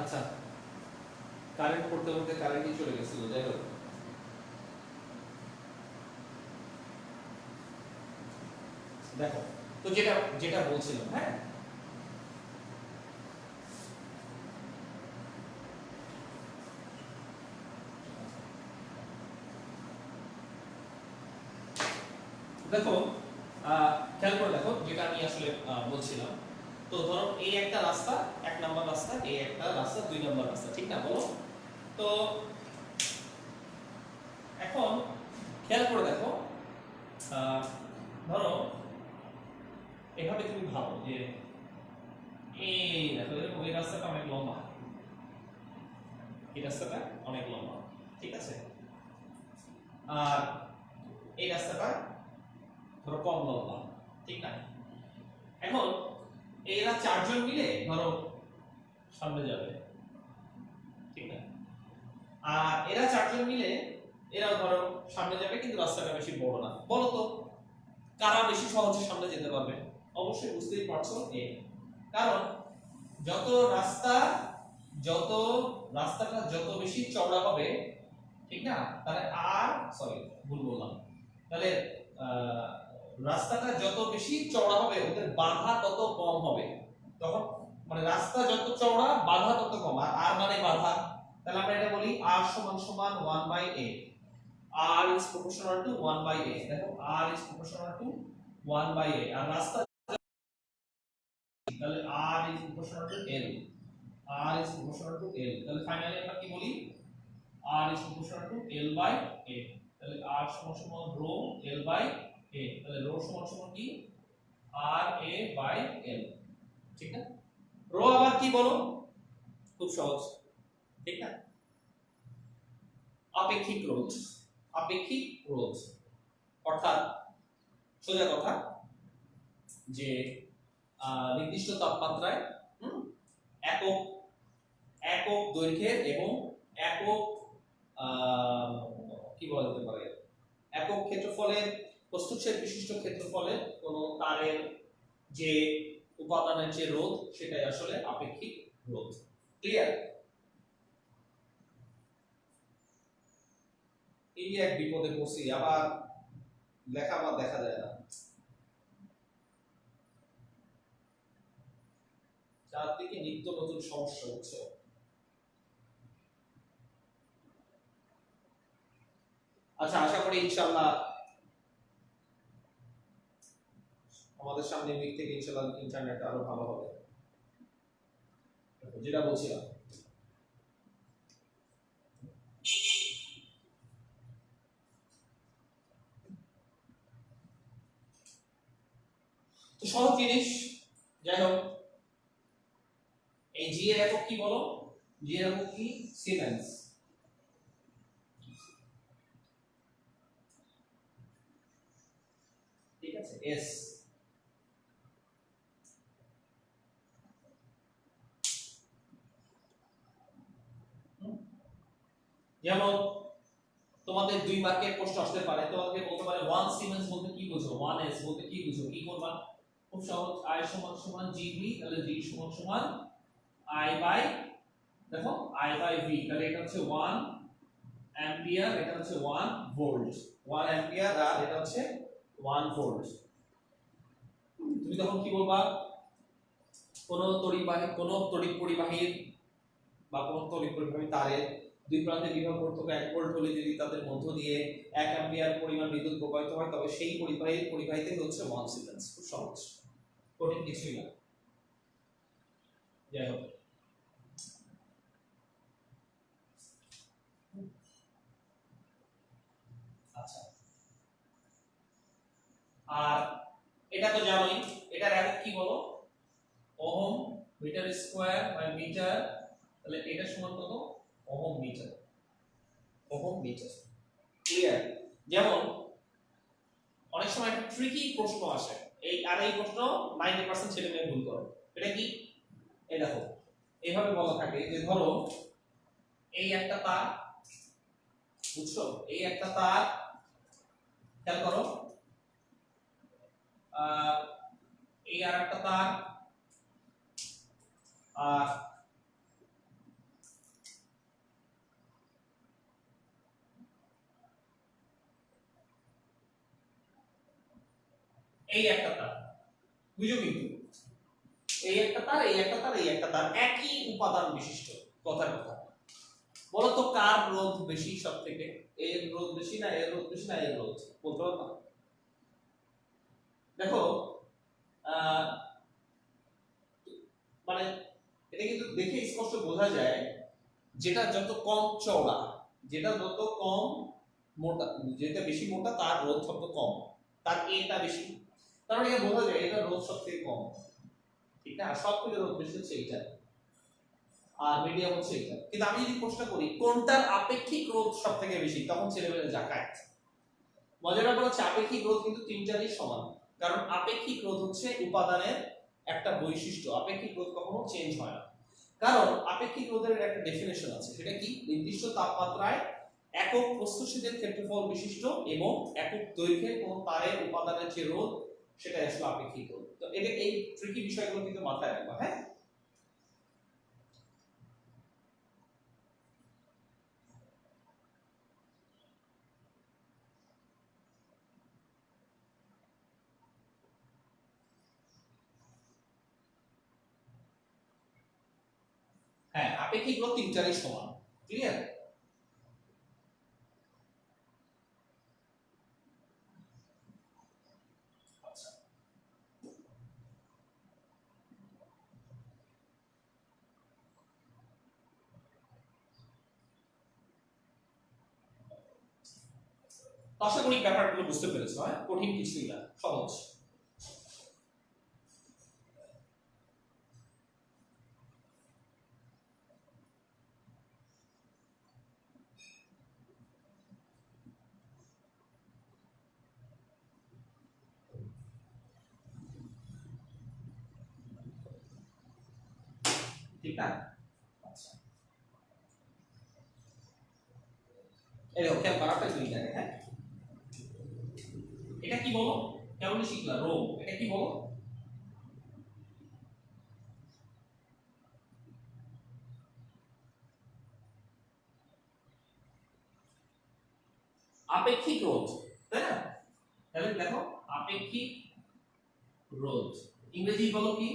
আচ্ছা, কারেন্ট পড়তে পড়তে কারেন্টই চলে গেছিল, যাই হোক। দেখো, তো যেটা যেটা বলছিলাম, হ্যাঁ, দেখো, খেয়াল করে দেখো যেটা আমি আসলে বলছিলাম। তো ধরো এই একটা রাস্তা, 1 নম্বর রাস্তা, এই একটা রাস্তা, 2 নম্বর রাস্তা, ঠিক না? বলো। তো এখন খেয়াল করে দেখো, ধরো এভাবে তুমি ভাবো যে এই দেখো এরকম এই রাস্তাটা অনেক লম্বা, এই রাস্তাটা অনেক লম্বা, ঠিক আছে? আর এই রাস্তাটা ধরো কম লম্বা, ঠিক না? এখন এরা 4 জন মিলে ধরো সামনে যাবে, ঠিক না? আর এরা 4 জন মিলে এরাও ধরো সামনে যাবে, কিন্তু রাস্তাটা বেশি বড় না। বলো তো কারা বেশি সহজে সামনে যেতে পারবে? অবশ্যই বুঝতেই পারছো এ, কারণ যত রাস্তা, যত রাস্তাটা যত বেশি চওড়া হবে, ঠিক না, তাহলে আর সরি ভুল বললাম, তাহলে আহ, রাস্তাটা যত বেশি চওড়া হবে ওদের বাধা তত কম হবে। তখন মানে রাস্তা যত চওড়া বাধা তত কম। আর আর মানে বাধা, তাহলে আমরা এটা বলি r সমান সমান 1/a, r is proportional to 1/a। দেখো r is proportional to 1/a, আর রাস্তা তাহলে r is proportional to l, r is proportional to l, তাহলে ফাইনালি আমরা কি বলি, r is proportional to l by a। তাহলে r সমান সমান rho l by a, তাহলে rho সমান সমান কি r a by l, ঠিক না? rho আবার কি বলো, খুব সহজ, ঠিক না? আপেক্ষিক রোধ, আপেক্ষিক রোধ অর্থাৎ সোজা কথা যে নির্দিষ্ট তাপমাত্রায় একক একক দৈর্ঘ্যের এবং একক কি বলা যেতে পারে, একক ক্ষেত্রফলের, প্রস্থচ্ছেদ বিশিষ্ট ক্ষেত্রফলের কোন তারের যে উপাদানের যে রোধ সেটাই আসলে আপেক্ষিক রোধ। ক্লিয়ার? এই এক বিপদে পড়ছি, আবার লেখা বা দেখা যায় না, চারদিকে নিত্য নতুন সমস্যা হচ্ছে। আচ্ছা, আশা করি ইনশাআল্লাহ আমাদের সামনে উইক থেকে ইনশাআল্লাহ ইন্টারনেট আরো ভালো হবে। যেটা বলছিলাম, তো সহজ জিনিস। যাই হোক, এই জি এর একক কি বলো, জি এর একক কি? সিমেন্স, ঠিক আছে? এস, যেমন তোমাদের 2 মার্কের প্রশ্ন আসতে পারে, তোমাদেরকে বলতে পারে 1 সিমেন্স বলতে কি বুঝো, 1 এস বলতে কি বুঝো, কি করবা? খুব সহজ, I সমান সমান জিভি, তাহলে জি সমান সমান I বাই, দেখো I বাই ভি, তাহলে এটা হচ্ছে 1 অ্যাম্পিয়ার, এটা হচ্ছে 1 ভোল্ট, 1 অ্যাম্পিয়ার, আর এটা হচ্ছে 1 ভোল্ট। তুমি তখন কি বলবা, কোন তড়িৎ পরিবাহীর বা কোন তড়িৎ পরিবাহী তারের 2 প্রান্তে বিভব পার্থক্য 1 ভোল্ট হলে যদি তাদের মধ্য দিয়ে 1 অ্যাম্পিয়ার পরিমাণ বিদ্যুৎ প্রবাহিত হয়, তবে সেই পরিবাহীতে হচ্ছে 1 সিমেন্স। খুব সহজ, কঠিন কিছুই না। যাই হোক, আচ্ছা, আর এটা তো জানোই, এটার একক কি বলো, ohm, metre square by metre, তাহলে এটা সমান কত, ohm metre, ohm metre. Clear? যেমন অনেক সময় একটা ট্রিকি প্রশ্ন আসে, এই প্রশ্ন 90% ছেলে মেয়ে ভুল করে। এটা কি? এই দেখো, এইভাবে বলা থাকে যে ধরো এই একটা তার, বুঝছো, এই একটা তার, খেয়াল করো, এই আর একটা তার, আর এই একটা তার, বুঝো কিন্তু এই একটা তার, এই একটা তার, এই একটা তার, একই উপাদান বিশিষ্ট। কথার কথা, বলো তো কার রোধ বেশি সব থেকে? এর রোধ বেশি না এর রোধ বেশি না এর রোধ? বলতে পারবা? দেখো আহ মানে এটা কিন্তু দেখে স্পষ্ট বোঝা যায় যেটা যত কম চওড়া, যেটা যত কম মোটা, যেটা বেশি মোটা তার রোধ তত কম, তার এটা বেশি, তার মানে এটা বোঝা যায় এটা রোধ সবথেকে কম, ঠিক না? আর সব থেকে রোধ বেশি হচ্ছে এইটা, আর মিডিয়াম হচ্ছে এটা। কিন্তু আমি যদি প্রশ্ন করি কোনটার আপেক্ষিক রোধ সবথেকে বেশি, তখন ছেলেমেয়েরা জাকায়। মজার ব্যাপার হচ্ছে আপেক্ষিক রোধ কিন্তু তিনটারই সমান, কারণ আপেক্ষিক রোধ হচ্ছে উপাদানের একটা বৈশিষ্ট্য, আপেক্ষিক রোধ কখনো চেঞ্জ হয় না। কারণ আপেক্ষিক রোধের একটা ডেফিনেশন আছে, সেটা কি? নির্দিষ্ট তাপমাত্রায় একক প্রস্থচ্ছেদের ক্ষেত্রফল বিশিষ্ট এবং একক দৈর্ঘ্যে কোন তারের উপাদানের যে রোধ, সেটা আসলে আপেক্ষিক রোধ। তো এটা এই ট্রিকি বিষয়গুলো কিন্তু মাথায় রাখবা, হ্যাঁ? হ্যাঁ, আপেক্ষিক রোধ তিনটারই সমান, ক্লিয়ার? আশা করি ব্যাপারগুলো বুঝতে পেরেছো, হ্যাঁ? কঠিন কিছুই না, সহজ। ঠিক না? আচ্ছা, এই দেখো খেয়াল করাটা দুই জায়গায়, হ্যাঁ? এটা কি বলো? কেমন শিখলা? রো, এটা কি বলো? আপেক্ষিক রোধ, তাই না? তাহলে দেখো আপেক্ষিক রোধ ইংরেজি বলো কি?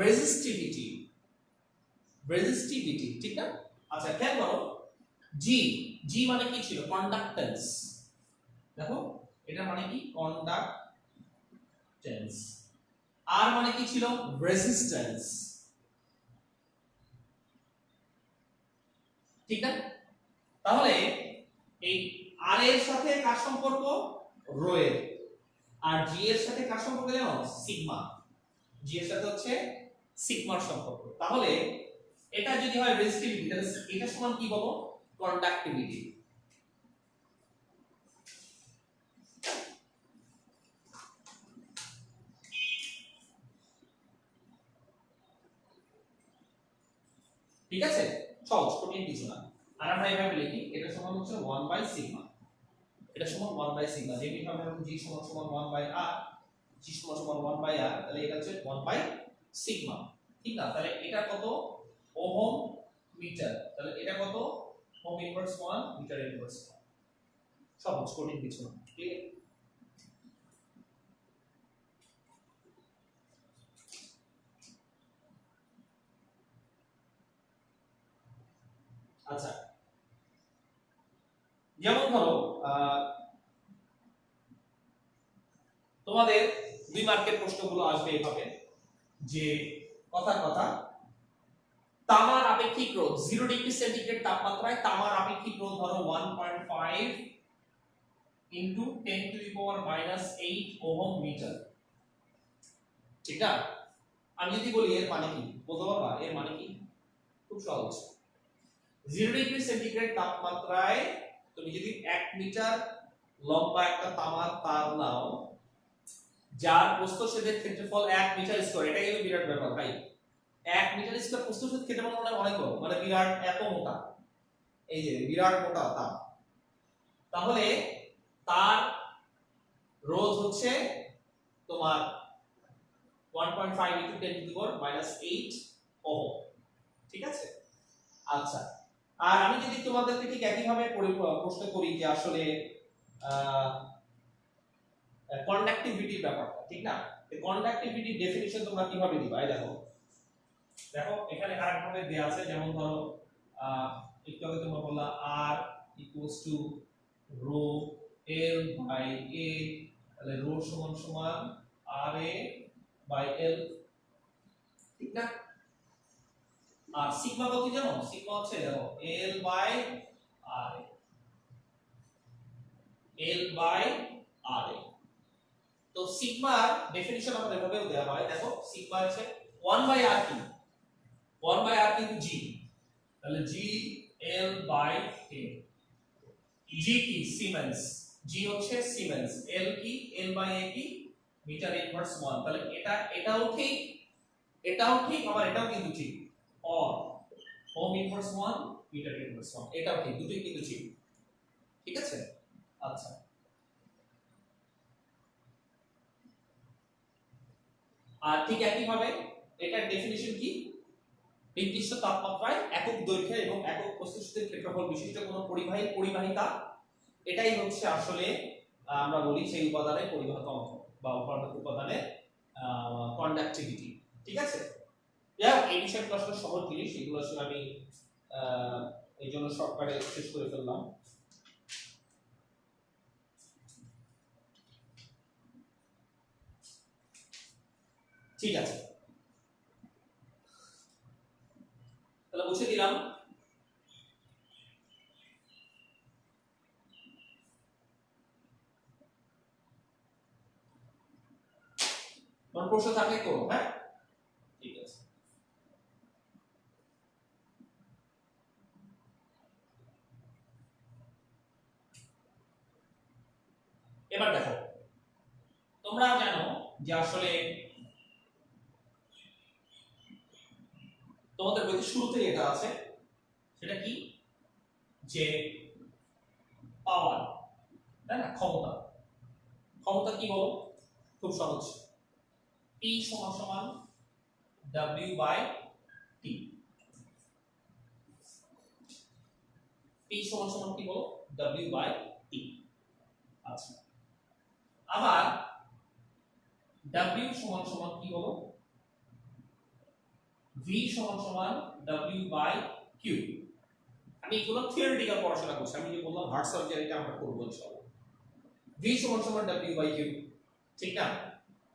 রেজিস্টিভিটি, রেজিস্টিভিটি, ঠিক না? আচ্ছা খেয়াল করো, জি, জি মানে কি ছিল? কন্ডাক্টেন্স। দেখো এটা মানে কি? কন্ডাক্টেন্স। আর মানে কি ছিল? রেজিস্ট্যান্স, ঠিক না? তাহলে এই আর এর সাথে কার সম্পর্ক? রো এর। আর জি এর সাথে কার সম্পর্ক জানো? সিগমা। জি এর সাথে হচ্ছে সিগমার সম্পর্ক। তাহলে এটা যদি হয় রেজিস্টিভিটি, তাহলে এটা সমান কি বলো? কন্ডাক্টিভিটি। ঠিক আছে? সহজ, কঠিন কিছু না। আর আমরা এইভাবে লিখি, এটা সমান হচ্ছে 1 বাই সিগমা, এটা সমান 1 বাই সিগমা। যেটি ভাবে আমরা জি সমান সমান 1 বাই আর, জি সমান সমান 1 বাই আর, তাহলে এটা হচ্ছে 1 বাই সিগমা, ঠিক না? তাহলে এটা কত? Ohm metre. তাহলে এটা কত? Ohm inverse 1 metre inverse 1। সহজ, কঠিন কিছু না, ক্লিয়ার? আচ্ছা, যেমন ধরো তোমাদের 2 মার্কের প্রশ্নগুলো আসবে এভাবে যে কথার কথা, তামার আপেক্ষিক রোধ 0 ডিগ্রি সেন্টিগ্রেড তাপমাত্রায় তামার আপেক্ষিক রোধ ধরো 1.5 into 10 to the power -8 ohm metre, ঠিক না? আমি যদি বলি এর মানে কি, বলতে পারবা এর মানে কি? খুব সহজ। 0 ডিগ্রি সেন্টিগ্রেড তাপমাত্রায় তুমি যদি 1 মিটার লম্বা একটা তামার তার নাও, যার প্রস্থচ্ছেদের ক্ষেত্রফল 1 মিটার স্কয়ার, এটা কিন্তু বিরাট ব্যাপার ভাই। 1 মিটার স্কয়ার প্রস্থচ্ছেদ ক্ষেত্রফল মানে অনেক বড়, মানে বিরাট, এত মোটা, এই যে বিরাট মোটা তার। তাহলে তার রোধ হচ্ছে তোমার 1.5 into 10 to the power -8 ohm, ঠিক আছে? আচ্ছা, আর আমি যদি তোমাদেরকে ঠিক একই ভাবে প্রশ্ন করি যে আসলে কন্ডাক্টিভিটির ব্যাপারটা, ঠিক না? এই কন্ডাক্টিভিটির ডেফিনিশন তোমরা কিভাবে দিবা? এই দেখো দেখো এখানে আরেকভাবে দেয়া আছে, যেমন ধরো একটু আগে তোমরা বললা r equals to rho l by a, তাহলে রো সমান সমান ra বাই l, ঠিক না? আর সিগমা কত জানো? সিগমা হচ্ছে দেখো l by ra, l by ra। তো সিগমার ডেফিনিশন আমাদের এভাবেও দেওয়া হয়, দেখো সিগমা হচ্ছে 1 বাই r কি 1 বাই r কিন্তু g, তাহলে g l by a। g কি সিমেন্স, g হচ্ছে সিমেন্স, l কি l বাই a কি মিটার ইনভার্স 1, তাহলে এটাও ঠিক আবার এটাও কিন্তু ঠিক, or ohm inverse 1 metre inverse 1, এটাও ঠিক, দুটোই কিন্তু ঠিক, ঠিক আছে? আচ্ছা, আর ঠিক একই ভাবে এটার ডেফিনিশন কি? নির্দিষ্ট তাপমাত্রায় একক দৈর্ঘ্য এবং একক প্রস্থচ্ছেদের ক্ষেত্রফল বিশিষ্ট কোনো পরিবাহিতা, এটাই হচ্ছে আসলে আমরা বলি সেই উপাদানের পরিবাহক অঙ্ক বা উপাদানের কন্ডাক্টিভিটি, ঠিক আছে? এই বিষয়গুলো আসলে সহজ জিনিস, এগুলো আসলে আমি এই জন্য শর্টকাটে শেষ করে ফেললাম। ঠিক আছে, তাহলে মুছে দিলাম। কোন প্রশ্ন থাকলে করো, হ্যাঁ? ঠিক আছে, এবার দেখো তোমরা জানো যে আসলে তোমাদের বইতে শুরুতেই এটা আছে, সেটা কি? যে পাওয়ার, তাই না? ক্ষমতা কি বলো? খুব সহজ, P সমান সমান W বাই T। P সমান সমান কি বলো? W by T। আচ্ছা, আবার W সমান সমান কি বলো? V সমান সমান W বাই Q। আমি এগুলো থিওরিটিক্যাল পড়াশোনা করছি, আমি যে বললাম হার্ড সার্জারিটা আমরা করব ইনশাআল্লাহ। V সমান সমান W বাই Q, ঠিক না?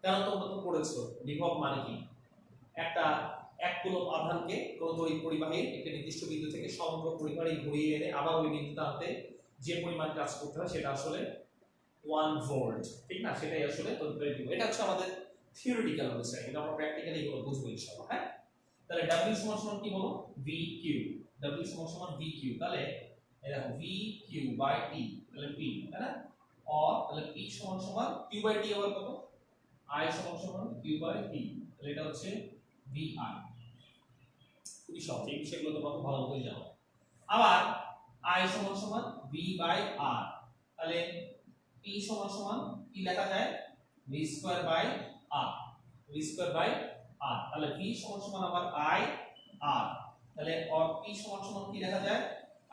কারণ তোমরা তো পড়েছো বিভব মানে কি? একটা এক কুলম্ব আধানকে কোন তড়িৎ পরিবাহীর একটা নির্দিষ্ট বিন্দু থেকে সমগ্র পরিবাহী ঘুরিয়ে এনে আবার ওই বিন্দুতে আনতে যে পরিমাণ কাজ করতে হয় সেটা আসলে 1 ভোল্ট, ঠিক না? সেটাই আসলে তড়িৎ বিভব। এটা হচ্ছে আমাদের থিওরিটিক্যাল বিষয়, এটা আমরা প্র্যাকটিক্যালি এগুলো বুঝবো ইনশাআল্লাহ, হ্যাঁ? তাহলে W সমান সমান কি বলো? VQ। W সমান সমান VQ, তাহলে এই দেখো VQ বাই T, তাহলে P, তাই না? অর তাহলে P সমান সমান Q বাই T আবার কত? I সমান সমান Q বাই T, তাহলে এটা হচ্ছে VI। খুবই সহজ, এই বিষয়গুলো তোমরা খুব ভালো করে জানো। আবার I সমান সমান V বাই R, তাহলে P সমান সমান কি লেখা যায়? V square by R, V square by R, তাহলে V সমান সমান আবার I R, তাহলে অর P সমান সমান কি লেখা যায়?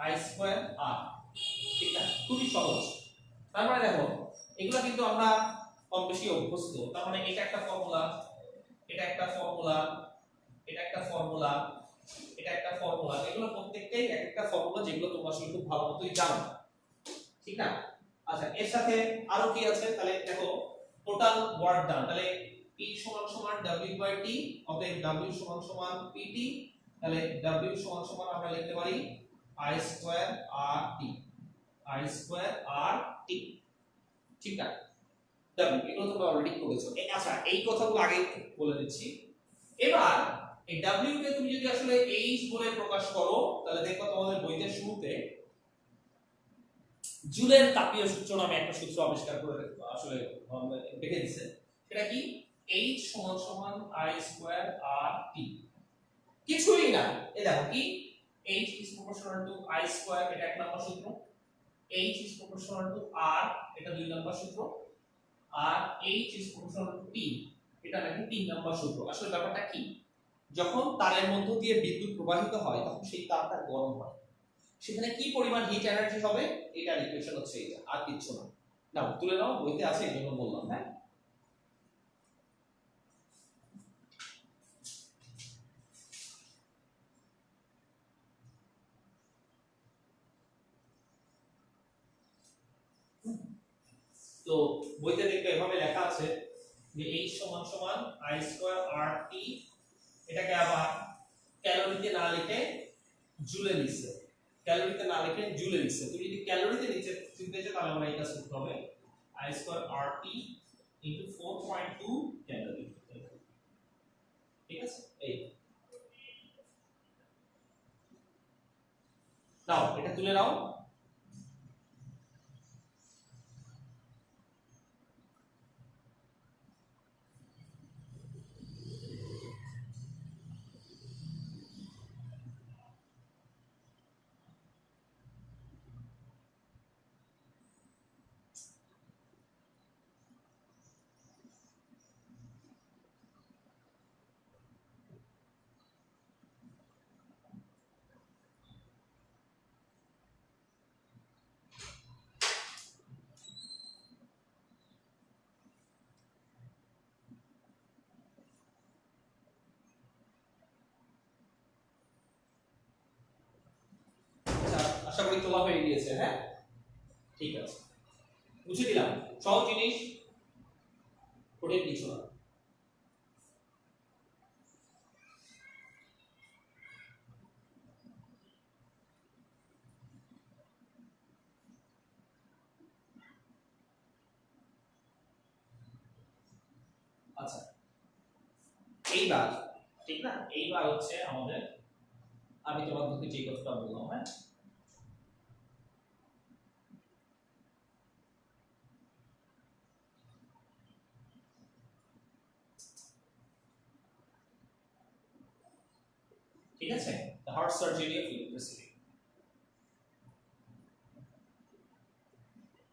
I স্কয়ার R, ঠিক না? খুবই সহজ। তার মানে দেখো এগুলা কিন্তু আমরা কম বেশি অভ্যস্ত, তার মানে এটা একটা ফর্মুলা, এটা একটা ফর্মুলা, এটা একটা ফর্মুলা, এটা একটা ফর্মুলা, এগুলো প্রত্যেকটাই এক একটা ফর্মুলা যেগুলো তোমরা আসলে খুব ভালো মতোই জানো, ঠিক না? আচ্ছা, এর সাথে আরো কি আছে? তাহলে দেখো টোটাল ওয়ার্ক ডান, তাহলে P সমান সমান W বাই T, অতএব W সমান সমান PT, তাহলে W সমান সমান আমরা লিখতে পারি I square R T, I square R T, ঠিক না? W এগুলো তোমরা অলরেডি করেছো। আচ্ছা, এই কথাগুলো আগে বলে দিচ্ছি। এবার এই W কে তুমি যদি আসলে H বলে প্রকাশ করো, তাহলে দেখো তোমাদের বইতে শুরুতে জুলের তাপীয় সূত্র নামে একটা সূত্র আবিষ্কার করে আসলে দেখে দিয়েছে। সেটা কি? H সমান সমান I স্কয়ার R T, কিছুই না। এই দেখো কি, H is proportional to I square, এটা এক নম্বর সূত্র। H is proportional to R, এটা দুই নম্বর সূত্র। আর H is proportional to P, এটা নাকি তিন নম্বর সূত্র। আসলে ব্যাপারটা কি? যখন তারের মধ্য দিয়ে বিদ্যুৎ প্রবাহিত হয় তখন সেই তারটা গরম হয়, সেখানে কি পরিমাণ হিট এনার্জি হবে, এটার ইকুয়েশন হচ্ছে এটা, আর কিছু না। নাও তুলে নাও, বইতে আছে এই জন্য বললাম। হ্যাঁ, তো বইতে দেখবে এভাবে লেখা আছে যে h সমান সমান i স্কয়ার RT, এটাকে আবার ক্যালোরিতে না লিখে জুলে লিখছে, ক্যালোরিতে না লিখে জুলে লিখছে। তুমি যদি ক্যালোরিতে নিচে চিনতে চাও তাহলে আমরা এই কাজ করতে হবে, i square RT into 4.2 calorie. ঠিক আছে, এই নাও এটা তুলে নাও। আশা করি তোলা হয়ে গিয়েছে। হ্যাঁ, ঠিক আছে, বুঝে দিলাম। সহজ জিনিস, কঠিন কিছু না। আচ্ছা, এইবার ঠিক না, এইবার হচ্ছে আমাদের, আমি তোমাদেরকে যে কথাটা বললাম, হ্যাঁ ঠিক আছে, the heart surgery of electricity,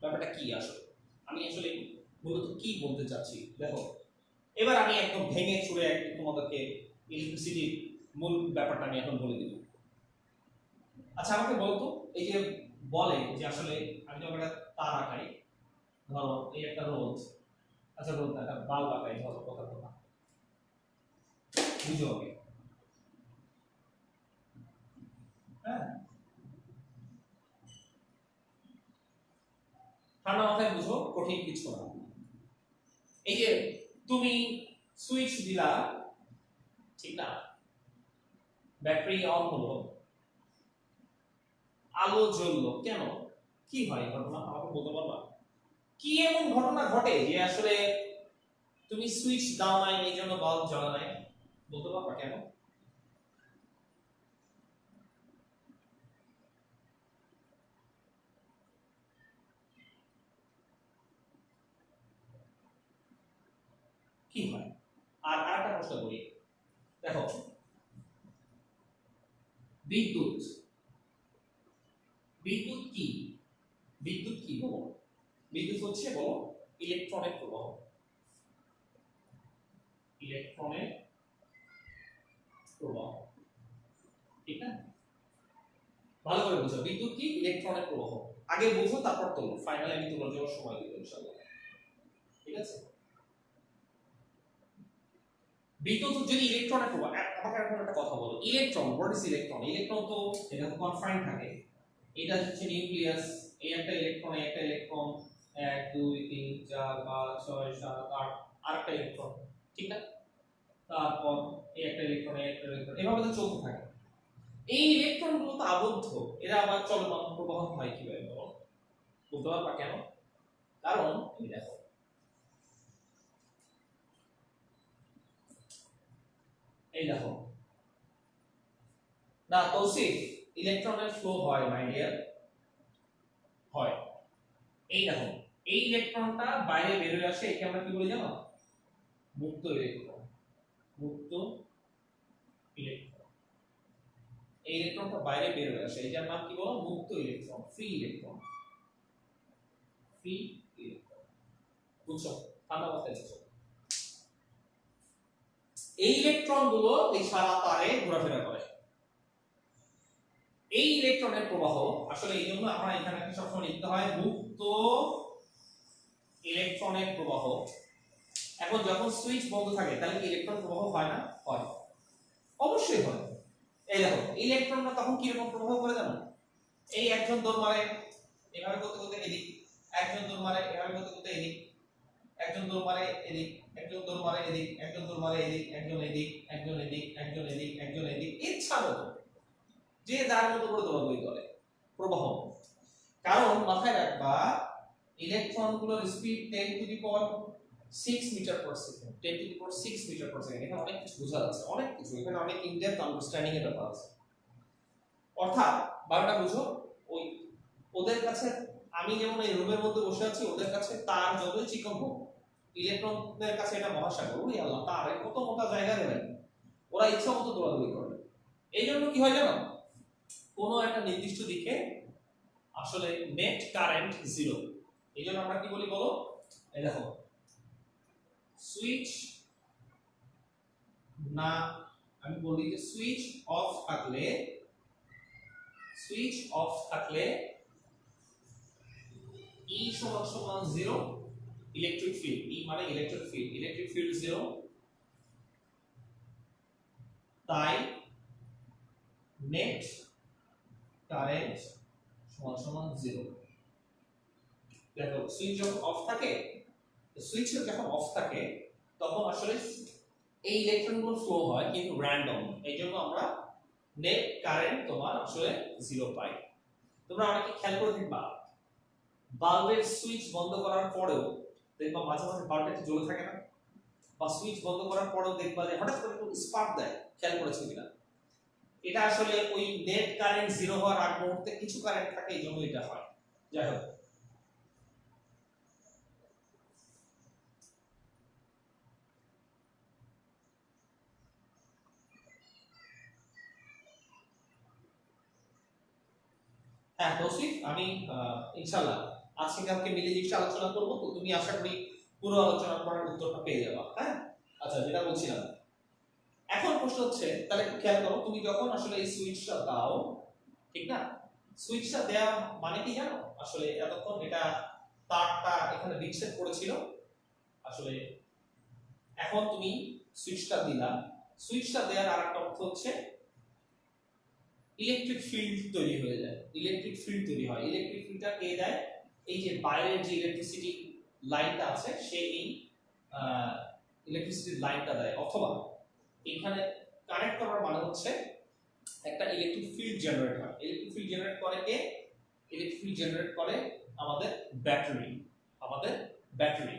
ব্যাপারটা কি আসলে, আমি আসলে মূলত কি বলতে চাচ্ছি দেখো। এবার আমি একদম ভেঙে চুরে একদম তোমাদেরকে ইলেকট্রিসিটির মূল ব্যাপারটা আমি এখন বলে দিব। আচ্ছা আমাকে বলতো, এই যে বলে যে আসলে আমি যখন একটা তার আঁকাই, ধরো এই একটা রোদ, আচ্ছা রোদ একটা বাল্ব আঁকাই, ধরো কথা কথা বুঝো আগে। হ্যাঁ, ঠান্ডা মাথায় বুঝো, কঠিন কিছু না। এই যে তুমি সুইচ দিলা, ঠিক না, ব্যাটারি অন হলো, আলো জ্বললো, কেন, কি হয় ঘটনা আমাকে বলতে পারবা? কি এমন ঘটনা ঘটে যে আসলে তুমি সুইচ দাও নাই এই জন্য বাল্ব জ্বলে নাই, বলতে পারবা কেন? কি হয়? আর আরেকটা প্রশ্ন করি, দেখো বিদ্যুৎ, বিদ্যুৎ কি, বিদ্যুৎ কি বলো? বিদ্যুৎ হচ্ছে বলো ইলেকট্রনের প্রবাহ, ইলেকট্রনের প্রবাহ, ঠিক না? ভালো করে বুঝো, বিদ্যুৎ কি, ইলেকট্রনের প্রবাহ। আগে বুঝো তারপর তোলো, ফাইনালি আমি তোলার জন্য সময় দিব ইনশাআল্লাহ। ঠিক আছে, বিদ্যুৎ যদি ইলেকট্রনের প্রবাহ, আমাকে এখন একটা কথা বলো, electron, what is electron? Electron তো এটা তো কনফাইন্ড থাকে, এটা হচ্ছে নিউক্লিয়াস, এই একটা ইলেকট্রন, একটা ইলেকট্রন, 1 2 3 4 5 6 7 8, আরেকটা ইলেকট্রন, ঠিক না? তারপর এই একটা ইলেকট্রন, এই একটা ইলেকট্রন, এভাবে তো চলতে থাকে। এই ইলেকট্রনগুলো তো আবদ্ধ, এরা আবার চলমান প্রবাহ হয় কিভাবে বলো? বলতে পারবা কেন? কারণ এই দেখো, এই দেখো না তৌসিফ, ইলেকট্রনের ফ্লো হয় মাই ডিয়ার, হয়। এই দেখো, এই ইলেকট্রনটা বাইরে বের হয়ে আসে, একে আমরা কি বলি জানো? মুক্ত ইলেকট্রন, মুক্ত ইলেকট্রন। এই ইলেকট্রনটা বাইরে বের হয়ে আসে, এটার নাম কি বলো? মুক্ত electron, free electron, free electron. বুঝছো? ঠান্ডা মাথায় বুঝছো। এই ইলেকট্রন গুলো এই সারা তারে ঘোরাফেরা করে। এই ইলেকট্রনের প্রবাহ আসলে এই জন্য আমরা এখানে সবসময় লিখতে হয় মুক্ত ইলেকট্রনের প্রবাহ। এখন যখন সুইচ বন্ধ থাকে তাহলে কি ইলেকট্রন প্রবাহ হয় না? হয়, অবশ্যই হয়। এই দেখো ইলেকট্রনরা তখন কি রকম প্রবাহ করে জানো? এই একজন দৌড় মারে এভাবে করতে করতে এদিক, একজন দৌড় মারে এভাবে করতে করতে এদিক, একজন দৌড় মারে এদিক, একজন দৌড় মারে এদিক, একজন দৌড় মারে এদিক, একজন এদিক, একজন এদিক, একজন এদিক, একজন এদিক, ইচ্ছা মতো যে যার মতো করে দৌড়াদৌড়ি করে প্রবাহ। কারণ মাথায় রাখবা ইলেকট্রনগুলোর speed 10 to the power 6 metre per second, 10 to the power 6 metre per second. এখানে অনেক কিছু বোঝা যাচ্ছে, অনেক কিছু, এখানে অনেক ইন ডেপথ আন্ডারস্ট্যান্ডিং এর ব্যাপার আছে। অর্থাৎ বারোটা বুঝো, ওই ওদের কাছে আমি যেমন এই রুমের মধ্যে বসে আছি, ওদের কাছে তার যতই চিকন হোক, ইলেকট্রনদের কাছে এটা মহাসাগর। ওরে আল্লাহ, তার কত মোটা জায়গা দেবেন, ওরা ইচ্ছা মতো দৌড়াদৌড়ি করে। এই জন্য কি হয় জানো, কোনো একটা নির্দিষ্ট দিকে আসলে নেট কারেন্ট জিরো। এই জন্য আমরা কি বলি বলো? এই দেখো সুইচ না, আমি বলি যে সুইচ অফ থাকলে, সুইচ অফ থাকলে E সমান সমান 0, ইলেকট্রিক ফিল্ড, E মানে ইলেকট্রিক ফিল্ড, ইলেকট্রিক ফিল্ড 0, তাই নেট কারেন্ট সমান সমান 0। দেখো সুইচ যখন অফ থাকে, সুইচ যখন অফ থাকে তখন আসলে এই ইলেকট্রনগুলো ফ্লো হয় কিন্তু র্যান্ডম। এইজন্য আমরা নেট কারেন্ট তোমার আসলে 0 পাই। তোমরা অনেকে খেয়াল করে দেখবা বাল্বের সুইচ বন্ধ করার পরেও দেখবা মাঝে মাঝে বাল্বটা একটু জ্বলে থাকে না, বা সুইচ বন্ধ করার পরেও দেখবা যে হঠাৎ করে একটু স্পার্ক দেয়। খেয়াল করেছো কিনা? এটা আসলে ওই নেট কারেন্ট 0 হওয়ার আগ মুহূর্তে কিছু কারেন্ট থাকে, এই জন্য এটা হয়। যাই হোক, হ্যাঁ তৌসিফ, আমি ইনশাআল্লাহ আজকে কালকে মিলে জিনিসটা আলোচনা করব, তো তুমি আশা করি পুরো আলোচনা করার উত্তরটা পেয়ে যাবে। হ্যাঁ আচ্ছা, যেটা বলছিলাম, এখন প্রশ্ন হচ্ছে তাহলে একটু খেয়াল করো, তুমি যখন আসলে এই সুইচটা দাও, ঠিক না, সুইচটা দেওয়া মানে কি জানো? আসলে এতক্ষণ এটা তারটা এখানে বিচ্ছেদ করেছিল, আসলে এখন তুমি সুইচটা দিলা। সুইচটা দেওয়ার আরেকটা অর্থ হচ্ছে ইলেকট্রিক ফিল্ড তৈরি হয়ে যায়, ইলেকট্রিক ফিল্ড তৈরি হয়। ইলেকট্রিক ফিল্ডটা কে দেয়? এই যে বাইরের যে ইলেকট্রিসিটি লাইনটা আছে সে এই ইলেকট্রিসিটি লাইনটা দেয়, অথবা এখানে কানেক্ট করার মানে হচ্ছে একটা ইলেকট্রিক ফিল্ড জেনারেট হয়। ইলেকট্রিক ফিল্ড জেনারেট করে কে? ইলেকট্রিক ফিল্ড জেনারেট করে আমাদের ব্যাটারি, আমাদের ব্যাটারি।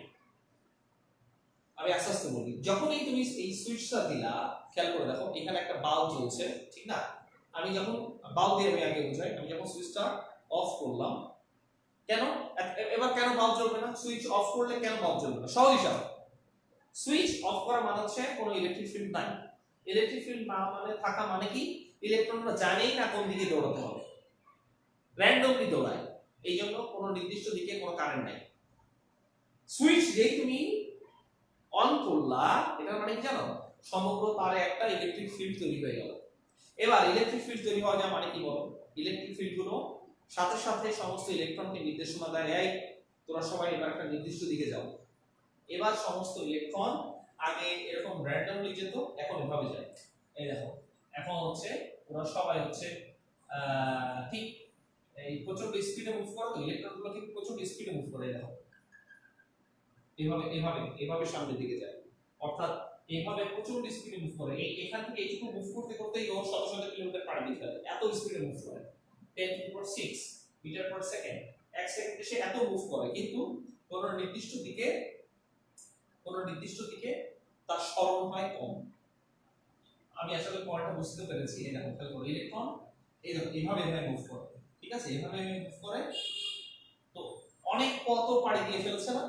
আমি আস্তে আস্তে বলি, যখনই তুমি এই সুইচটা দিলা, খেয়াল করে দেখো এখানে একটা বাল্ব জ্বলছে, ঠিক না? আমি যখন বাল্ব দিয়ে আমি আগে বুঝাই, আমি যখন সুইচটা অফ করলাম, কেন এবার কেন বাল্ব জ্বলবে না? সুইচ অফ করলে কেন বাল্ব জ্বলবে না? সহজ হিসাব, সুইচ অফ করা মানে হচ্ছে কোনো ইলেকট্রিক ফিল্ড নাই। ইলেকট্রিক ফিল্ড না মানে থাকা মানে কি? ইলেকট্রনরা জানেই না কোন দিকে দৌড়াতে হবে, র্যান্ডমলি দৌড়ায়, এই জন্য কোনো নির্দিষ্ট দিকে কোনো কারেন্ট নাই। সুইচ যেই তুমি অন করলা, এটার মানে কি জানো? সমগ্র তারে একটা ইলেকট্রিক ফিল্ড তৈরি হয়ে গেল। এবার ইলেকট্রিক ফিল্ড তৈরি হওয়া যায় মানে কি বলো? ইলেকট্রিক ফিল্ড গুলো সাথে সাথে সমস্ত ইলেকট্রনকে নির্দেশনা দেয়, এই তোরা সবাই এবার একটা নির্দিষ্ট দিকে যাও। এবার সমস্ত ইলেকট্রন আগে এরকম র্যান্ডমলি যেত, এখন এভাবে যায়। এই দেখো এখন হচ্ছে ওরা সবাই হচ্ছে ঠিক এই প্রচন্ড স্পিডে মুভ করে, তো ইলেকট্রনগুলো কিন্তু প্রচন্ড স্পিডে মুভ করে। দেখো এইভাবে এইভাবে এইভাবে সামনের দিকে যায়, অর্থাৎ এইভাবে প্রচন্ড স্পিডে মুভ করে। এখান থেকে এইটুকু মুভ করতে করতেই ও শত শত কিলোমিটার পার দিয়ে ফেলে, এত স্পিডে মুভ করে। 10 to the power 6 metre per second, এক সেকেন্ডে সে এত মুভ করে, কিন্তু কোন নির্দিষ্ট দিকে তার সরণ হয় কম। আমি আসলে পয়েন্টটা বুঝতে পেরেছি। এই দেখো খেয়াল করো, ইলেকট্রন এই দেখো এইভাবে মুভ করে, ঠিক আছে, এইভাবে মুভ করে, তো অনেক পথ পাড়ি দিয়ে ফেলছে না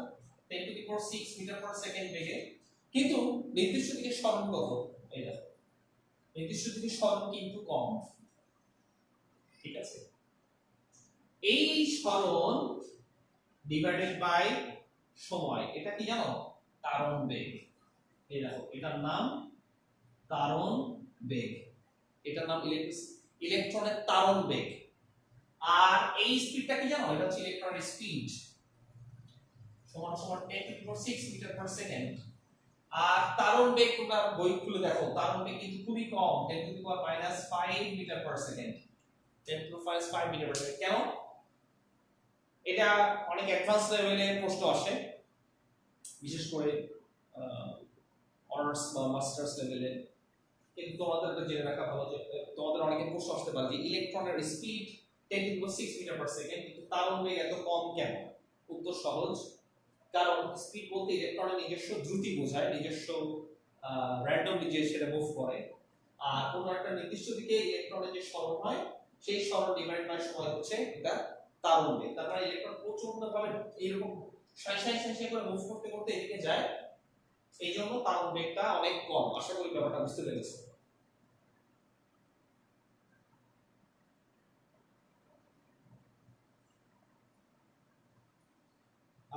10 to the power 6 metre per second বেগে, কিন্তু নির্দিষ্ট দিকে সরণ কত? এই দেখো নির্দিষ্ট দিকে সরণ কিন্তু কম, ঠিক আছে। এই সরণ ডিভাইডেড বাই সময়, এটা কি জানো? ত্বরণ বেগ। এই দেখো এটার নাম ত্বরণ বেগ, এটার নাম ইলেকট্রনের ত্বরণ বেগ। আর এই স্পিডটা কি জানো? এটা হচ্ছে ইলেকট্রনের স্পিড। সমান সমান 10 to the power 6 metre per second. আর তারণ বেগ তোমরা বই খুলে দেখো, তারণ বেগ কিন্তু খুবই কম, 10 to the power -5 metre per second. 10 to the power -5 metre per second. কেন? এটা অনেক অ্যাডভান্স লেভেলে প্রশ্ন আসে, বিশেষ করে অনার্স বা মাস্টার্স লেভেলে। কিন্তু তোমাদেরকে জেনে রাখা ভালো যে তোমাদের অনেকে প্রশ্ন আসতে পারে যে ইলেকট্রনের speed 10 to the power 6 metre per second, কিন্তু তারণ বেগ এত কম কেন? উত্তর সহজ, কারণ স্পিড বলতে ইলেকট্রনের নিজস্ব দ্রুতি বোঝায়, নিজস্ব র্যান্ডমলি যে সেটা মুভ করে। আর কোন একটা নির্দিষ্ট দিকে ইলেকট্রনের যে সরণ হয়, সেই সরণ ডিভাইড বাই সময় হচ্ছে এটা তারণ বেগ। তার মানে ইলেকট্রন প্রচন্ড ভাবে এরকম সাই সাই সাই সাই করে মুভ করতে করতে এদিকে যায়, এই জন্য তারণ বেগটা অনেক কম। আশা করি ব্যাপারটা বুঝতে পেরেছো।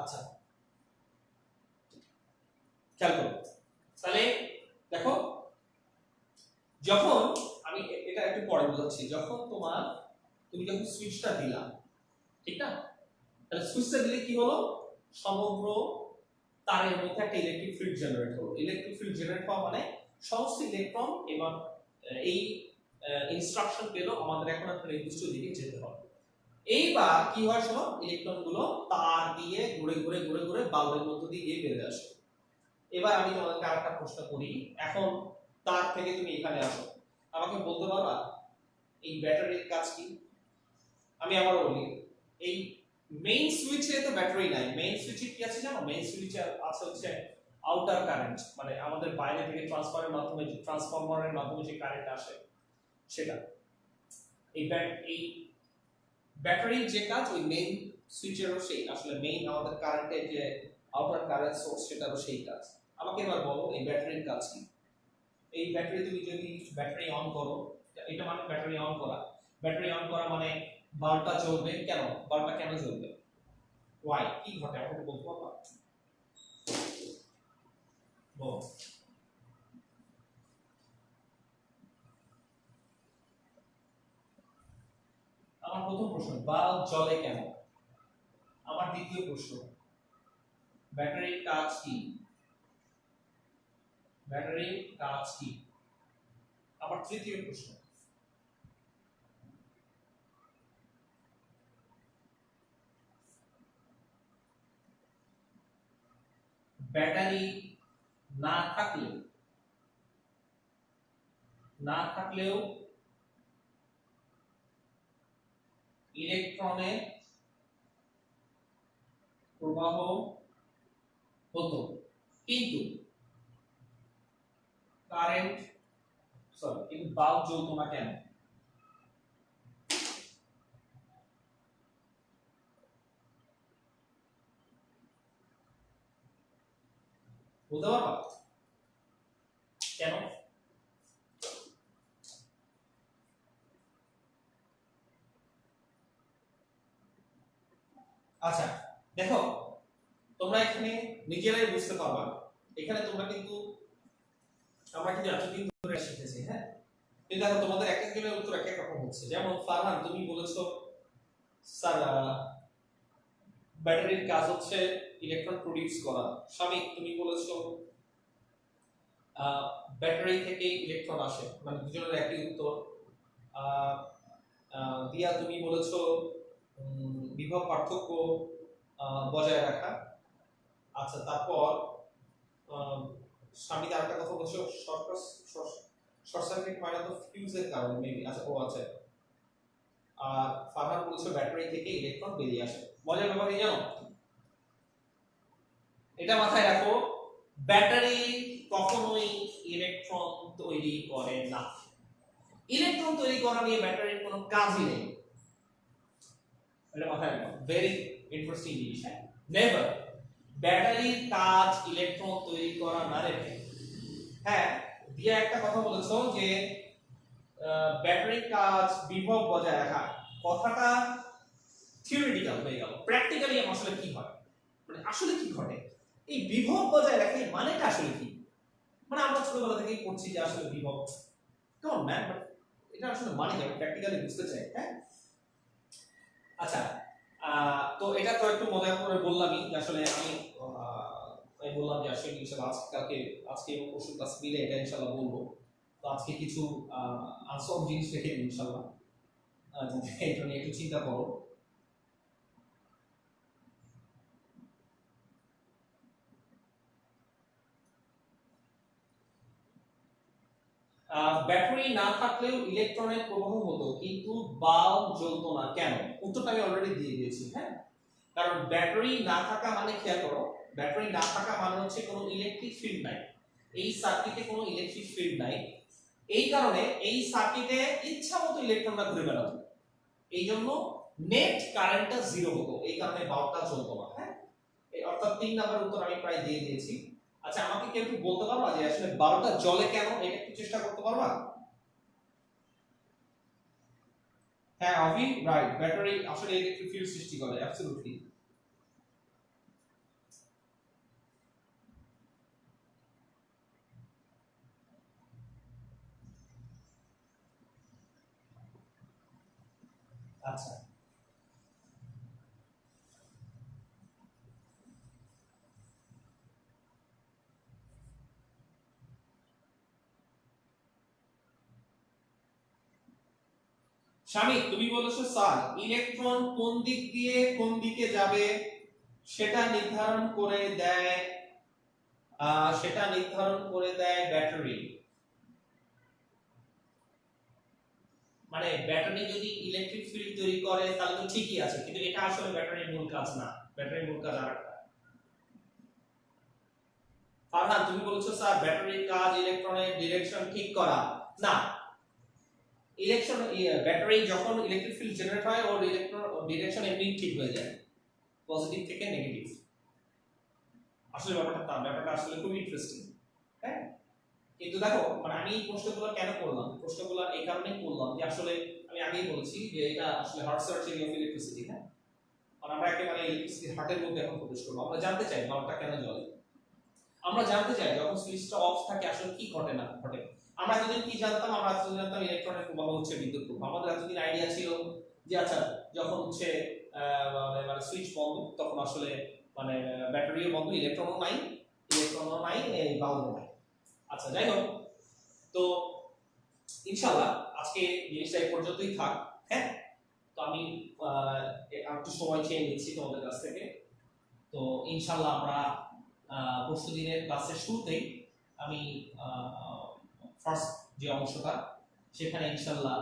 আচ্ছা, খেয়াল করো তাহলে, দেখো যখন আমি এটা একটু পরে বোঝাচ্ছি, যখন তুমি যখন সুইচটা দিলা, ঠিক না, তাহলে সুইচটা দিলে কি হলো, সমগ্র তারের মধ্যে একটা ইলেকট্রিক ফিল্ড জেনারেট হলো। ইলেকট্রিক ফিল্ড জেনারেট হওয়া মানে সমস্ত ইলেকট্রন এবার এই ইনস্ট্রাকশন পেলো আমাদের এখন একটা নির্দিষ্ট দিকে যেতে হবে। এইবার কি হয় শোনো, ইলেকট্রন গুলো তার দিয়ে ঘুরে ঘুরে ঘুরে ঘুরে বাল্বের মধ্য দিয়ে গিয়ে বেরিয়ে আসে। এবার আমি তোমাদেরকে আরেকটা প্রশ্ন করি, এখন তার থেকে তুমি এখানে আসো, আমাকে বলতে পারবা এই ব্যাটারির কাজ কি? আমি আবার বলি, এই মেইন সুইচে তো ব্যাটারি নাই, মেইন সুইচে কি আছে জানো? মেইন সুইচে আছে হচ্ছে আউটার কারেন্ট, মানে আমাদের বাইরে থেকে ট্রান্সফরমারের মাধ্যমে যে কারেন্ট আসে সেটা। এই ব্যাটারির যে কাজ ওই মেইন সুইচেরও সেই, আসলে মেইন আমাদের কারেন্টের যে আউটার কারেন্ট সোর্স সেটারও সেই কাজ। আমাকে এবার বলো এই ব্যাটারির কাজ কি? এই ব্যাটারি তুমি যদি ব্যাটারি অন করো, এটা মানে ব্যাটারি অন করা, ব্যাটারি অন করা মানে বাল্বটা জ্বলবে। কেন বাল্বটা কেন জ্বলবে? ওয়াই, কি ঘটে আমাকে বলতে পারবা? বল। আমার প্রথম প্রশ্ন, বাল্ব জ্বলে কেন? আমার দ্বিতীয় প্রশ্ন, ব্যাটারির কাজ কি? ব্যাটারির কাজ কি? আমার তৃতীয় প্রশ্ন, ব্যাটারি না থাকলেও ইলেকট্রনের প্রবাহ হতো, কিন্তু বাল্ব জ্বলতো না কেন? বলতে পারবা কেন? আচ্ছা দেখো, তোমরা এখানে নিজেরাই বুঝতে পারবা, এখানে তোমরা কিন্তু আমরা কিন্তু এতদিন ধরে শিখেছি, হ্যাঁ, কিন্তু দেখো তোমাদের এক একজনের উত্তর এক এক রকম হচ্ছে। যেমন ফারহান তুমি বলেছো স্যার ব্যাটারির কাজ হচ্ছে ইলেকট্রন প্রোডিউস করা। শামিক তুমি বলেছো ব্যাটারি থেকে ইলেকট্রন আসে, মানে দুজনের একই উত্তর। দিয়া তুমি বলেছো বিভব পার্থক্য বজায় রাখা। আচ্ছা তারপর স্বামী আরেকটা কথা বলছো, শর্ট সার্কিট হয় না তো ফিউজের কারণে মেবি। আচ্ছা ও আচ্ছা, আর ফারহান বলছো ব্যাটারি থেকে ইলেকট্রন বেরিয়ে আসে। মজার ব্যাপার কি জানো, এটা মাথায় রাখো, ব্যাটারি কখনোই ইলেকট্রন তৈরি করে না। ইলেকট্রন তৈরি করা নিয়ে ব্যাটারির কোনো কাজই নেই, এটা মাথায় রাখো, ভেরি ইন্টারেস্টিং জিনিস। হ্যাঁ, নেভার, ব্যাটারির কাজ ইলেকট্রন তৈরি করা না রে। হ্যাঁ, দিয়া একটা কথা বলেছো যে ব্যাটারির কাজ বিভব বজায় রাখা, কথাটা থিওরিটিক্যাল হয়ে গেল, প্র্যাকটিক্যালি আসলে কি হয়, মানে আসলে কি ঘটে এই বিভব বজায় রাখে, মানেটা আসলে কি? মানে আমরা ছোটবেলা থেকেই পড়ছি যে আসলে বিভব, কেমন ম্যান, বাট এটা আসলে মানে কি, প্র্যাকটিক্যালি বুঝতে চাই। হ্যাঁ, আচ্ছা তো এটা তো একটা একটু মজা করে বললামই যে আসলে আমি বললাম যে আসলে ইনশাআল্লাহ আজকে এবং পরশু ক্লাস মিলে এটা ইনশাআল্লাহ বলবো। তো আজকে কিছু আনসলভ জিনিস রেখে দিই ইনশাআল্লাহ, এটা নিয়ে একটু চিন্তা করো। ব্যাটারি না থাকলেও ইলেকট্রনের প্রবাহ হতো কিন্তু বাল্ব জ্বলতো না, কেন? উত্তরটা আমি অলরেডি দিয়ে দিয়েছি। হ্যাঁ, কারণ ব্যাটারি না থাকা মানে, খেয়াল করো, ব্যাটারি না থাকা মানে হচ্ছে কোনো ইলেকট্রিক ফিল্ড নাই, এই সার্কিটে কোনো ইলেকট্রিক ফিল্ড নাই। এই কারণে এই সার্কিটে ইচ্ছা মতো ইলেকট্রনরা ঘুরে বেড়াতো, এই জন্য নেট কারেন্টটা জিরো হতো, এই কারণে বাল্বটা জ্বলতো না। হ্যাঁ, অর্থাৎ 3 নাম্বার উত্তর আমি প্রায় দিয়ে দিয়েছি। আচ্ছা, আমাকে কেউ একটু বলতে পারবা যে আসলে বাল্বটা জ্বলে কেন? এটা একটু চেষ্টা করতে পারবা? হ্যাঁ, অভি রাইট, ব্যাটারি আসলে ইলেকট্রিক ফিল্ড সৃষ্টি করে, অ্যাবসলিউটলি। আচ্ছা, স্বামী তুমি বলেছো স্যার ইলেকট্রন কোন দিক দিয়ে কোন দিকে যাবে সেটা নির্ধারণ করে দেয়, ব্যাটারি। মানে ব্যাটারি যদি ইলেকট্রিক ফিল্ড তৈরি করে তাহলে তো ঠিকই আছে, কিন্তু এটা আসলে ব্যাটারির মূল কাজ না, ব্যাটারির মূল কাজ আরেকটা। ফারহান তুমি বলেছো স্যার ব্যাটারির কাজ ইলেকট্রনের ডিরেকশন ঠিক করা। না, ব্যাটারি যখন ইলেকট্রিক ফিল্ড জেনারেট হয় ওর ইলেকট্রন ডিরেকশন এমনি ঠিক হয়ে যায়, পজিটিভ থেকে নেগেটিভ। আসলে ব্যাপারটা আসলে খুব ইন্টারেস্টিং। হ্যাঁ, কিন্তু দেখো মানে আমি এই প্রশ্নগুলো কেন করলাম, প্রশ্নগুলো এই কারণেই করলাম যে আসলে আমি আগেই বলেছি যে এটা আসলে হার্ট সার্চিং অফ ইলেকট্রিসিটি। হ্যাঁ, মানে আমরা একেবারে ইলেকট্রিসিটি হার্টের মধ্যে এখন প্রবেশ করবো। আমরা জানতে চাই বাল্বটা কেন জ্বলে, আমরা জানতে চাই যখন সুইচটা অফ থাকে আসলে কি ঘটে না ঘটে। আমরা এতদিন কি জানতাম? আমরা এতদিন জানতাম ইলেকট্রনের প্রবাহ হচ্ছে বিদ্যুৎ প্রবাহ। আমাদের এতদিন আইডিয়া ছিল যে আচ্ছা যখন হচ্ছে মানে সুইচ বন্ধ তখন আসলে মানে ব্যাটারিও বন্ধ, ইলেকট্রনও নাই, এই বাল্বও নাই। আচ্ছা, যাই হোক, তো ইনশাআল্লাহ আজকে জিনিসটা এই পর্যন্তই থাক। হ্যাঁ, তো আমি একটু সময় চেয়ে নিচ্ছি তোমাদের কাছ থেকে। তো ইনশাআল্লাহ আমরা পরশু দিনের ক্লাসের শুরুতেই আমি ফার্স্ট যে অংশটা সেখানে ইনশাআল্লাহ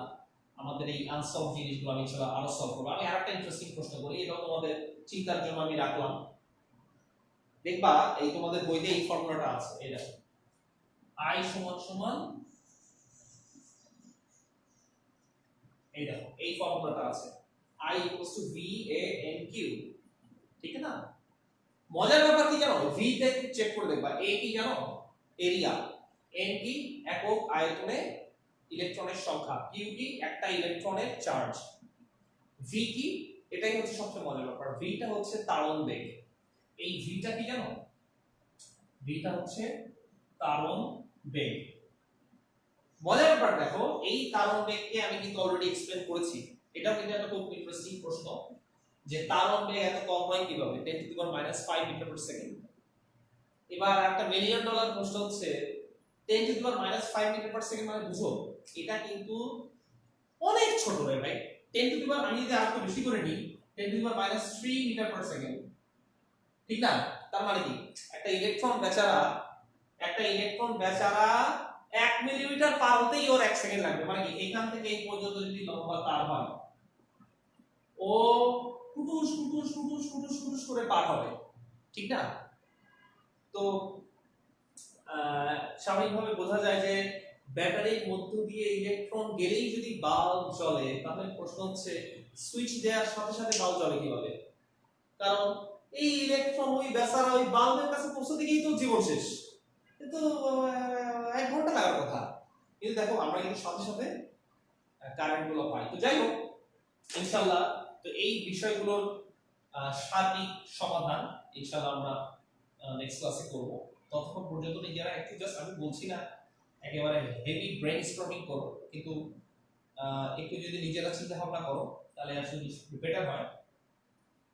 আমাদের এই আনসলভ জিনিসগুলো আমি ইনশাআল্লাহ আরো সলভ করবো। আমি আরেকটা ইন্টারেস্টিং প্রশ্ন করি, এটাও তোমাদের চিন্তার জন্য আমি রাখলাম। দেখবা এই তোমাদের বইতে এই ফর্মুলাটা আছে, এই দেখো I সমান সমান, এই দেখো এই ফর্মুলাটা আছে I equals to V A N Q, ঠিক না? মজার ব্যাপার কি জানো, ভি তে চেক করে দেখবা, এ কি জানো? এরিয়া, এন কি একক আয়তনে ইলেকট্রনের সংখ্যা, কিউ কি একটা ইলেকট্রনের চার্জ, ভি কি এটাই হচ্ছে সবচেয়ে মজার ব্যাপার, ভিটা হচ্ছে তাড়ন বেগ। এই ভিটা কি জানো? ভিটা হচ্ছে তাড়ন বেগ। মজার ব্যাপার দেখো, এই তাড়ন বেগকে আমি কিন্তু অলরেডি এক্সপ্লেন করেছি। এটাও কিন্তু একটা খুব ইন্টারেস্টিং প্রশ্ন যে তাড়ন বেগ এত কম হয় কিভাবে, 10 to the power -5 metre per second. এবার একটা মিলিয়ন ডলার প্রশ্ন হচ্ছে 10 to the power -5 metre per second মানে বুঝো এটা কিন্তু অনেক ছোট রে ভাই। 10 টু দি পাওয়ার আমি যদি আরেকটু বেশি করে নিই 10 to the power -3 metre per second, ঠিক না? তার মানে কি একটা ইলেকট্রন বেচারা 1 মিলিমিটার পার হতেই ওর 1 সেকেন্ড লাগবে। মানে কি এখান থেকে এই পর্যন্ত যদি লম্বা তার হয় ও কুটুস কুটুস কুটুস কুটুস কুটুস করে পার হবে, ঠিক না? তো স্বাভাবিকভাবে বোঝা যায় যে ব্যাটারির মধ্য দিয়ে ইলেকট্রন গেলেই যদি বাল্ব জ্বলে, তাহলে প্রশ্ন হচ্ছে সুইচ দেওয়ার সাথে সাথে বাল্ব জ্বলে কিভাবে? কারণ এই ইলেকট্রন ওই বেচারা ওই বাল্বের কাছে পৌঁছতে গিয়েই তো জীবন শেষ, কিন্তু 1 ঘন্টা লাগার কথা, কিন্তু দেখো আমরা কিন্তু সাথে সাথে কারেন্ট গুলো পাই। তো যাই হোক ইনশাআল্লাহ, তো এই বিষয়গুলোর সার্বিক সমাধান ইনশাআল্লাহ আমরা নেক্সট ক্লাসে করব। ততক্ষণ পর্যন্ত নিজেরা একটু জাস্ট, আমি বলছি না একেবারে হেভি ব্রেইনস্টর্মিং করো, কিন্তু একটু যদি নিজেরা চিন্তা ভাবনা করো তাহলে আসলে বেটার হয়।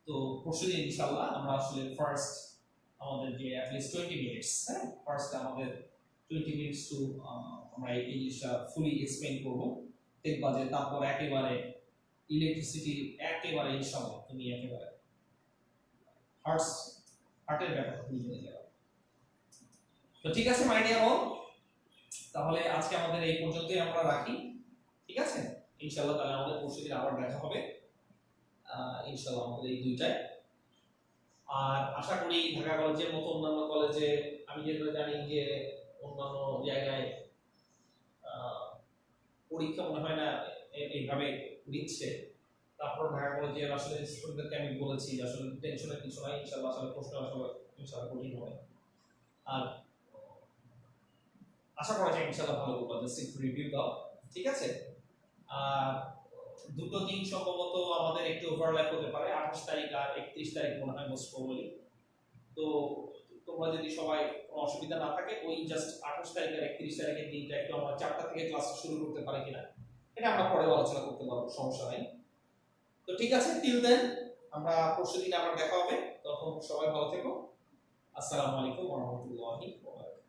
তো পরশুদিন ইনশাআল্লাহ আমরা আসলে ফার্স্ট আমাদের যে অ্যাটলিস্ট 20 মিনিটস, হ্যাঁ ফার্স্ট আমাদের 20 মিনিটস টু আমরা এই জিনিসটা ফুলি এক্সপ্লেইন করব, দেখবা যে তারপর একেবারে ইলেকট্রিসিটি একেবারে ইনশাআল্লাহ তুমি একেবারে হার্টের ব্যাপার তুমি জেনে যাবে। তো ঠিক আছে মাই ডিয়ার অল, তাহলে আজকে আমাদের এই পর্যন্তই আমরা রাখি, ঠিক আছে ইনশাআল্লাহ। তাহলে আমাদের পরশুদিন আবার দেখা হবে ইনশাআল্লাহ আমাদের এই দুইটায়। আর আশা করি ঢাকা কলেজের মতো অন্যান্য কলেজে আমি যেটা জানি যে অন্যান্য জায়গায় পরীক্ষা মনে হয় না এইভাবে দিচ্ছে, তারপর ঢাকা কলেজের আসলে স্টুডেন্টদেরকে আমি বলেছি যে আসলে টেনশনের কিছু নাই, ইনশাআল্লাহ আসলে প্রশ্ন আসলে ইনশাআল্লাহ কঠিন হবে। আর আশা করা যায় ইনশাআল্লাহ ভালো করবো, জাস্ট একটু রিভিউ দাও, ঠিক আছে। আর দুটো দিন সম্ভবত আমাদের একটু ওভারল্যাপ হতে পারে, 28 তারিখ আর 31 তারিখ মনে হয় মোস্ট প্রবাবলি। তো তোমরা যদি সবাই কোনো অসুবিধা না থাকে ওই জাস্ট 28 তারিখ আর 31 তারিখের দিনটা একটু আমরা 4টা থেকে ক্লাস শুরু করতে পারি কিনা এটা আমরা পরে আলোচনা করতে পারবো, সমস্যা নাই। তো ঠিক আছে, টিল দেন আমরা পরশুদিন আবার দেখা হবে, তখন সবাই ভালো থেকো। আসসালামু আলাইকুম ওয়া রাহমাতুল্লাহি ওয়া বারাকাতুহু।